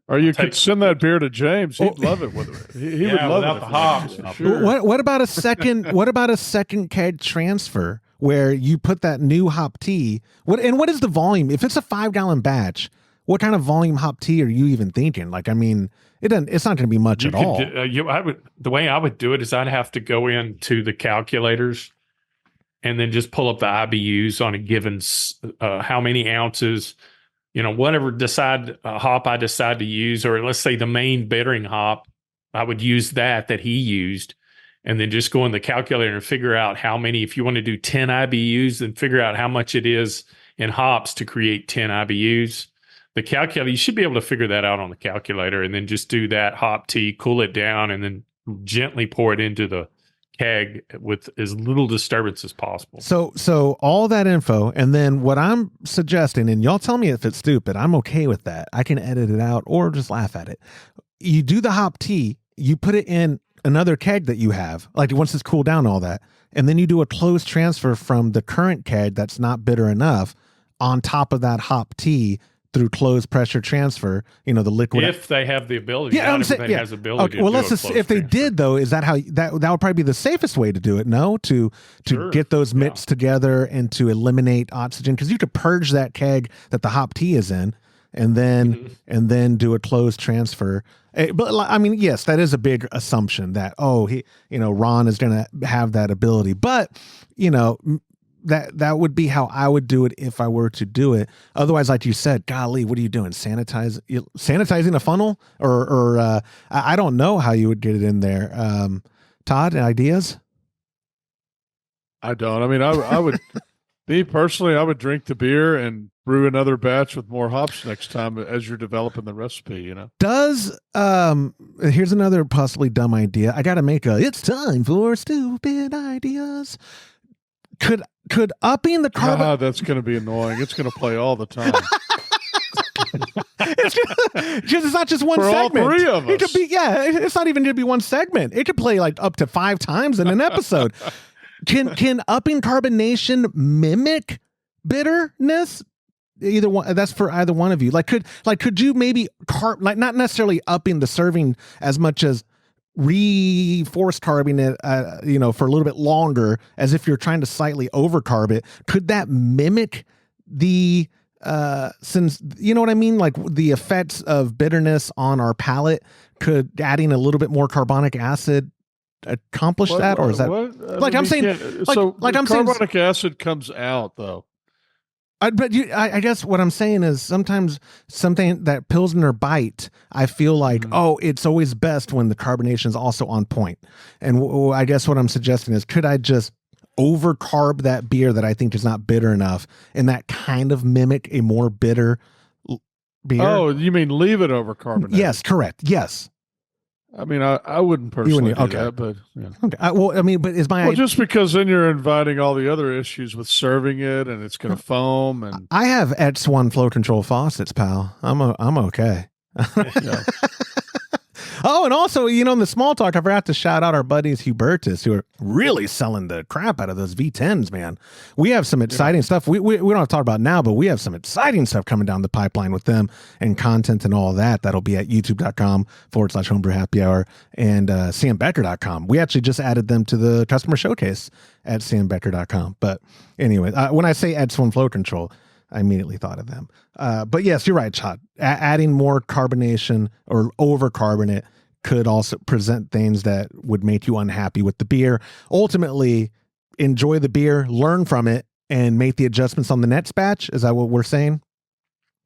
Or you could send that beer to James. He'd love it with it. He would love without it the hops. Sure. What about a second? What about a second keg transfer where you put that new hop tea? What is the volume? If it's a 5-gallon batch, what kind of volume hop tea are you even thinking? Like, I mean, it's not going to be much at all. The way I would do it is I'd have to go into the calculators and then just pull up the IBUs on a given how many ounces. Whatever hop I decide to use, or let's say the main bittering hop, I would use that he used, and then just go in the calculator and figure out how many. If you want to do 10 IBUs, then figure out how much it is in hops to create 10 IBUs. The calculator, you should be able to figure that out on the calculator, and then just do that hop tea, cool it down, and then gently pour it into the keg with as little disturbance as possible. So all that info, and then what I'm suggesting, and y'all tell me if it's stupid, I'm okay with that. I can edit it out or just laugh at it. You do the hop tea, you put it in another keg that you have, like once it's cooled down, all that, and then you do a closed transfer from the current keg that's not bitter enough on top of that hop tea through closed pressure transfer, the liquid. If they have the ability, yeah, everybody has the ability. Okay, well, let's just, if they did though, is that how that would probably be the safest way to do it? No, to get those mixed together and to eliminate oxygen, because you could purge that keg that the hop tea is in, and then do a closed transfer. But I mean, yes, that is a big assumption that, Ron is going to have that ability, but that would be how I would do it if I were to do it. Otherwise, like you said, golly, what are you doing? Sanitizing a funnel or I don't know how you would get it in there. Todd, ideas? I don't. I mean, I would, me personally, I would drink the beer and brew another batch with more hops next time as you're developing the recipe, Does, here's another possibly dumb idea. I got to make it's time for stupid ideas. Could upping the carbon... that's going to be annoying. It's going to play all the time. It's not just one for segment. All three of us. It could be, it's not even going to be one segment. It could play like up to 5 times in an episode. Can upping carbonation mimic bitterness? Either one. That's for either one of you. Could you maybe not necessarily upping the serving as much as reforce carbing it, for a little bit longer, as if you're trying to slightly overcarb it. Could that mimic the since you know what I mean, like the effects of bitterness on our palate? Could adding a little bit more carbonic acid accomplish that, or is that I'm saying? Carbonic acid comes out though. I guess what I'm saying is sometimes something that Pilsner bite, I feel like, it's always best when the carbonation is also on point. And I guess what I'm suggesting is, could I just overcarb that beer that I think is not bitter enough, and that kind of mimic a more bitter beer? Oh, you mean leave it overcarbonated? Yes, correct. Yes. I mean, I wouldn't personally do that, but yeah. Okay. But is my just because then you're inviting all the other issues with serving it, and it's going to foam. And I have X1 flow control faucets, pal. I'm okay. Yeah. Oh, and also, in the small talk, I forgot to shout out our buddies Hubertus, who are really selling the crap out of those V10s, man. We have some exciting stuff. We don't have to talk about now, but we have some exciting stuff coming down the pipeline with them and content and all that. That'll be at youtube.com/homebrew happy hour and sambecker.com. We actually just added them to the customer showcase at sambecker.com. But anyway, when I say X1 flow control, I immediately thought of them. But yes, you're right, Chad. Adding more carbonation or overcarbonate could also present things that would make you unhappy with the beer. Ultimately, enjoy the beer, learn from it, and make the adjustments on the next batch. Is that what we're saying?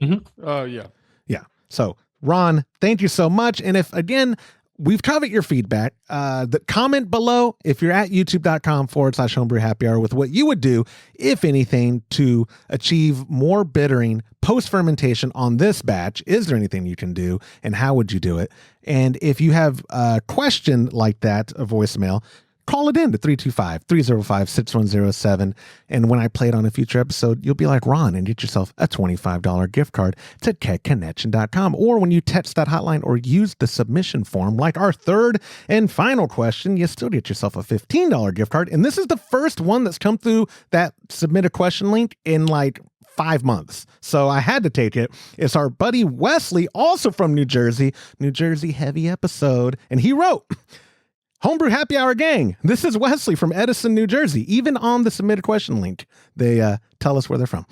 Mm-hmm. Yeah. Yeah. So, Ron, thank you so much. And if, again, we've covered your feedback. The comment below if you're at youtube.com/homebrew happy hour with what you would do, if anything, to achieve more bittering post fermentation on this batch. Is there anything you can do, and how would you do it? And if you have a question like that, a voicemail, call it in to 325-305-6107. And when I play it on a future episode, you'll be like Ron and get yourself a $25 gift card to keggconnection.com. Or when you text that hotline or use the submission form, like our third and final question, you still get yourself a $15 gift card. And this is the first one that's come through that submit a question link in like 5 months. So I had to take it. It's our buddy Wesley, also from New Jersey heavy episode. And he wrote, Homebrew Happy Hour gang, this is Wesley from Edison, New Jersey. Even on the submit a question link, they tell us where they're from.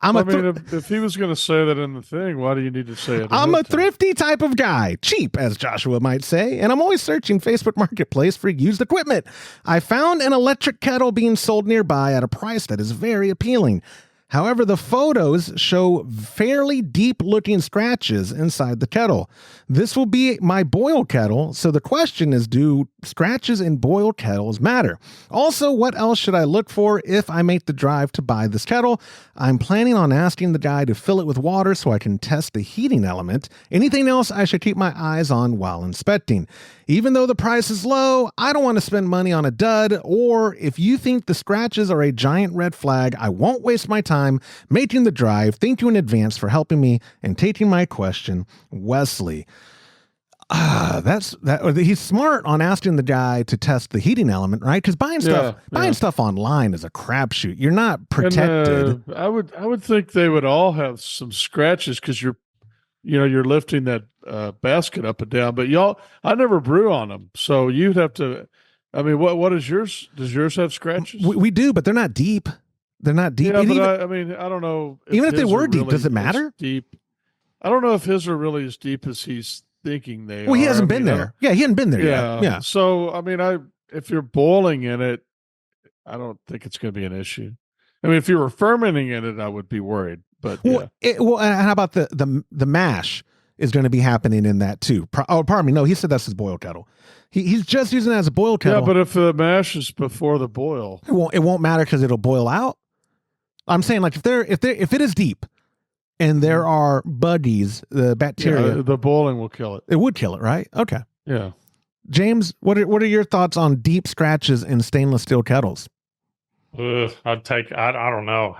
If he was going to say that in the thing, why do you need to say it? I'm a thrifty type of guy, cheap, as Joshua might say, and I'm always searching Facebook Marketplace for used equipment. I found an electric kettle being sold nearby at a price that is very appealing. However, the photos show fairly deep-looking scratches inside the kettle. This will be my boil kettle, so the question is, do scratches in boil kettles matter? Also, what else should I look for if I make the drive to buy this kettle? I'm planning on asking the guy to fill it with water so I can test the heating element. Anything else I should keep my eyes on while inspecting? Even though the price is low, I don't want to spend money on a dud, or if you think the scratches are a giant red flag, I won't waste my time making the drive. Thank you in advance for helping me and taking my question, Wesley. He's smart on asking the guy to test the heating element, right? Because buying stuff online is a crapshoot. You're not protected. And, I would think they would all have some scratches because you're lifting that basket up and down. But I never brew on them, so you'd have to. I mean, what is yours? Does yours have scratches? We do, but they're not deep. They're not deep. Yeah, but I don't know. Even if they were deep, does it matter? Deep. I don't know if his are really as deep as he's thinking they are. Well, he hasn't I been mean, there. Yeah, he hadn't been there yeah. yet. Yeah. So, I mean, if you're boiling in it, I don't think it's going to be an issue. I mean, if you were fermenting in it, I would be worried. But yeah. Well, and how about the mash is going to be happening in that too? Pardon me. No, he said that's his boil kettle. He's just using it as a boil kettle. Yeah, but if the mash is before the boil, it won't matter because it'll boil out. I'm saying like if it is deep and there are buggies, the bacteria, the boiling will kill it. It would kill it, right? Okay. Yeah. James, what are your thoughts on deep scratches in stainless steel kettles? I'd take. I don't know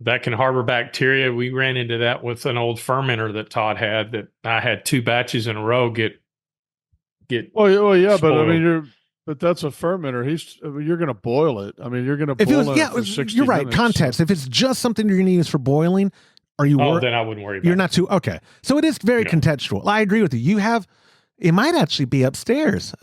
that can harbor bacteria. We ran into that with an old fermenter that Todd had. That I had 2 batches in a row get. Well, yeah, spoiled. but I mean, but that's a fermenter. You're going to boil it. I mean, you're going to boil it for 60 you're right. minutes. Context. If it's just something you're going to use for boiling, are you? Then I wouldn't worry about it. You're not too okay. So it is very contextual. I agree with you. It might actually be upstairs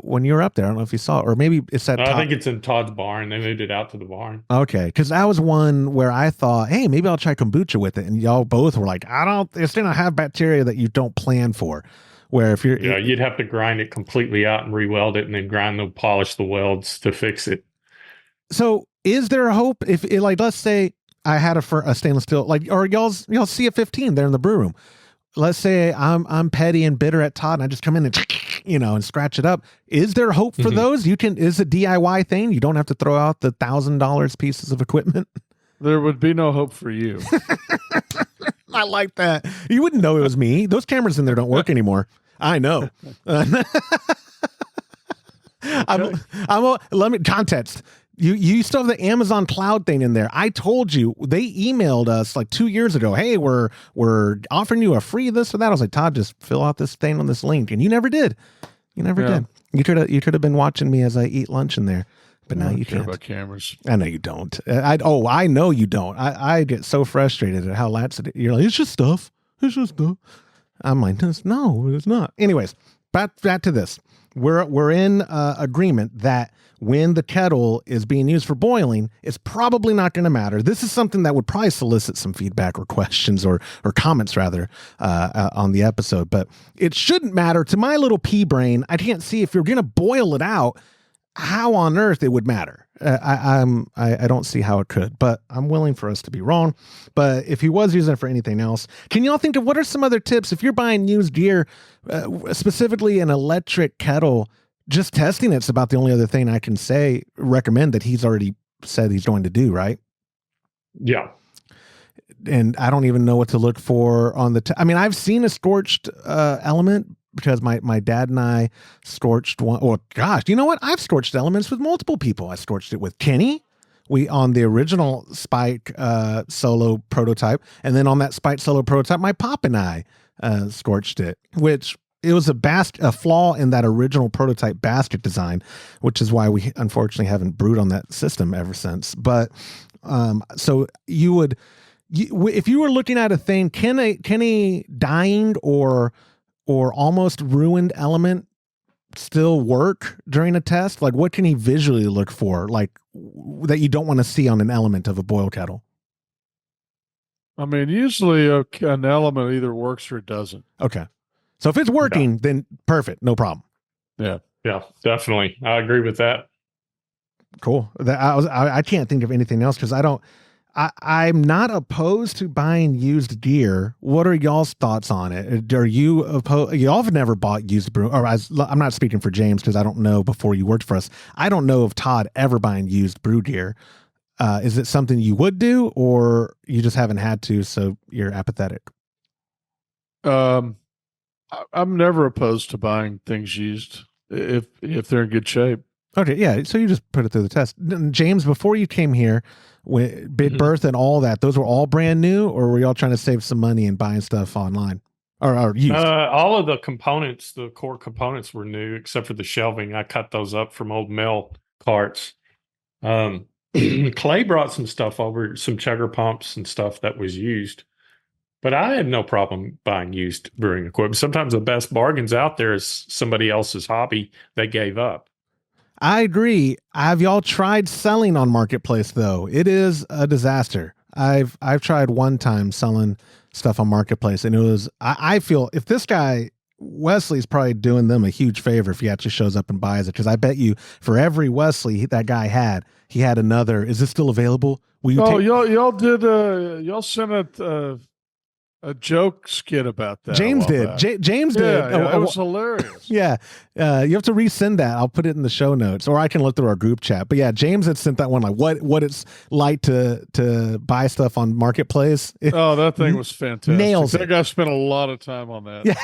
when you were up there. I don't know if you saw it, or maybe it's at I think it's in Todd's barn. They moved it out to the barn. Okay, because that was one where I thought, hey, maybe I'll try kombucha with it, and y'all both were like, it's going to have bacteria that you don't plan for. Where if you're, you'd have to grind it completely out and re-weld it, and then polish the welds to fix it. So, is there a hope if, like, let's say I had a stainless steel, like, or y'all see a 15 there in the brew room. Let's say I'm petty and bitter at Todd, and I just come in and and scratch it up. Is there hope for those? Is a DIY thing? You don't have to throw out the $1,000 pieces of equipment. There would be no hope for you. I like that. You wouldn't know it was me. Those cameras in there don't work anymore. I know. Let me context. You still have the Amazon cloud thing in there. I told you, they emailed us like 2 years ago. Hey, we're offering you a free this or that. I was like, Todd, just fill out this thing on this link, and you never did. You never did. You could have been watching me as I eat lunch in there. But now you can't. About cameras. I know you don't. I know you don't. I get so frustrated at how laxative you're like. It's just stuff. It's just stuff. I'm like, no, it's not. Anyways, back to this. We're in agreement that when the kettle is being used for boiling, it's probably not going to matter. This is something that would probably solicit some feedback or questions or comments rather on the episode. But it shouldn't matter to my little pea brain. I can't see if you're going to boil it out, how on earth it would matter. I don't see how it could, but I'm willing for us to be wrong. But if he was using it for anything else, can y'all think of what are some other tips if you're buying used gear, specifically an electric kettle? Just testing it's about the only other thing I can recommend that he's already said he's going to do, right? Yeah. And I don't even know what to look for on the. I mean, I've seen a scorched element. Because my dad and I scorched one. Oh gosh, you know what? I've scorched elements with multiple people. I scorched it with Kenny. We on the original Spike solo prototype, and then on that Spike solo prototype, my pop and I scorched it. Which it was a flaw in that original prototype basket design, which is why we unfortunately haven't brewed on that system ever since. But so you would, if you were looking at a thing, can a dying or almost ruined element still work during a test? Like, what can he visually look for, like, that you don't want to see on an element of a boil kettle? I mean, usually an element either works or it doesn't. Okay. So if it's working, then perfect. No problem. Yeah. Yeah, definitely. I agree with that. Cool. I can't think of anything else because I'm not opposed to buying used gear. What are y'all's thoughts on it? Are you opposed? Y'all have never bought used brew, or I'm not speaking for James because I don't know before you worked for us. I don't know of Todd ever buying used brew gear. Is it something you would do, or you just haven't had to, so you're apathetic? I'm never opposed to buying things used if they're in good shape. Okay, yeah. So you just put it through the test. James, before you came here, Big Berth and all that, those were all brand new, or were y'all trying to save some money and buying stuff online or used? All of the components, the core components, were new except for the shelving. I cut those up from old mill carts. Clay brought some stuff over, some chugger pumps and stuff that was used. But I had no problem buying used brewing equipment. Sometimes the best bargains out there is somebody else's hobby they gave up. I agree. Have y'all tried selling on Marketplace, though? It is a disaster. I've tried one time selling stuff on Marketplace, and it was I feel if this guy Wesley's probably doing them a huge favor if he actually shows up and buys it, because I bet you for every Wesley that guy had, he had another. Is this still available? Will you y'all did y'all sent a joke skit about that. James did. James did. Yeah, it was hilarious. Yeah. You have to resend that. I'll put it in the show notes, or I can look through our group chat. But yeah, James had sent that one, like what it's like to buy stuff on Marketplace. That thing was fantastic. Nails that it. guy spent a lot of time on that. Yeah.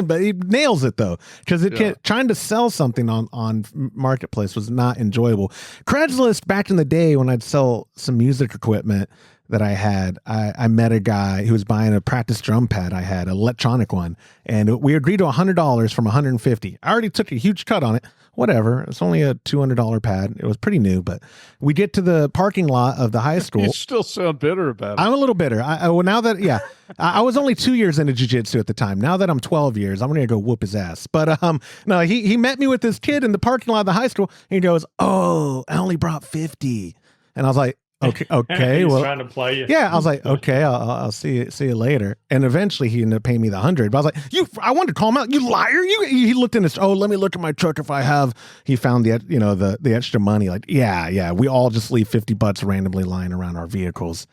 But he nails it though, because trying to sell something on Marketplace was not enjoyable. Craigslist back in the day when I'd sell some music equipment that I had, I met a guy who was buying a practice drum pad. I had an electronic one, and we agreed to $100 from $150. I already took a huge cut on it. Whatever. It's only a $200 pad. It was pretty new, but we get to the parking lot of the high school. You still sound bitter about it. I'm a little bitter. Well, now that, I was only 2 years into jiu-jitsu at the time. Now that I'm 12 years, I'm going to go whoop his ass. But no, he met me with this kid in the parking lot of the high school, and he goes, "Oh, I only brought 50." And I was like, okay. He's well, trying to play you. yeah, I was like, okay, I'll see you later. And eventually he ended up paying me the 100. But I was like, I wanted to call him out. You liar. He looked in his, let me look at my truck if I have, he found the extra money. Like, yeah. We all just leave $50 randomly lying around our vehicles.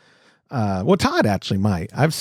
Well, Todd actually might. I've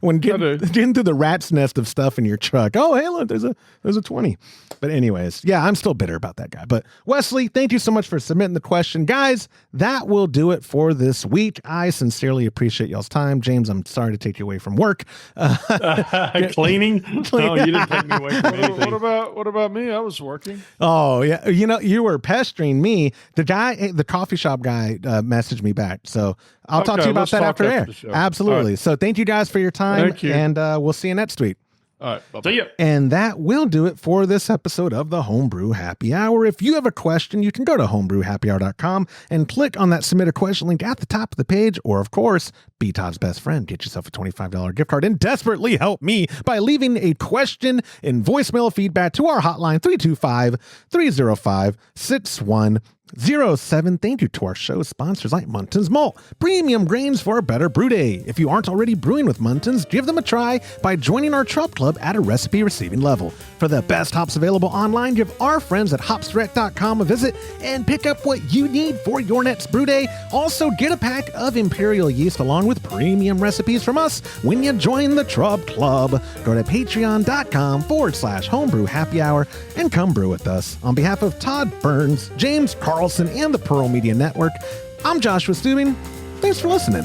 when getting to the rat's nest of stuff in your truck. Oh, hey, look, there's a 20. But anyways, yeah, I'm still bitter about that guy. But Wesley, thank you so much for submitting the question, guys. That will do it for this week. I sincerely appreciate y'all's time. James, I'm sorry to take you away from work. Cleaning? No, you didn't take me away from anything. What about me? I was working. Oh yeah, you were pestering me. The coffee shop guy messaged me back, so I'll talk to you about that after air. Absolutely. Right. So thank you guys for your time. Thank you. And we'll see you next week. All right. Bye-bye. See ya. And that will do it for this episode of the Homebrew Happy Hour. If you have a question, you can go to homebrewhappyhour.com and click on that submit a question link at the top of the page. Or, of course, be Todd's best friend. Get yourself a $25 gift card and desperately help me by leaving a question in voicemail feedback to our hotline, 325-305-6107. Thank you to our show sponsors like Muntons Malt, premium grains for a better brew day. If you aren't already brewing with Muntons, give them a try by joining our Trop Club at a recipe receiving level. For the best hops available online, give our friends at hopsdirect.com a visit and pick up what you need for your next brew day. Also, get a pack of Imperial yeast along with premium recipes from us when you join the Trop Club. Go to patreon.com/homebrew happy hour and come brew with us. On behalf of Todd Burns, James Carlson, and the Pearl Media Network, I'm Joshua Stubing. Thanks for listening.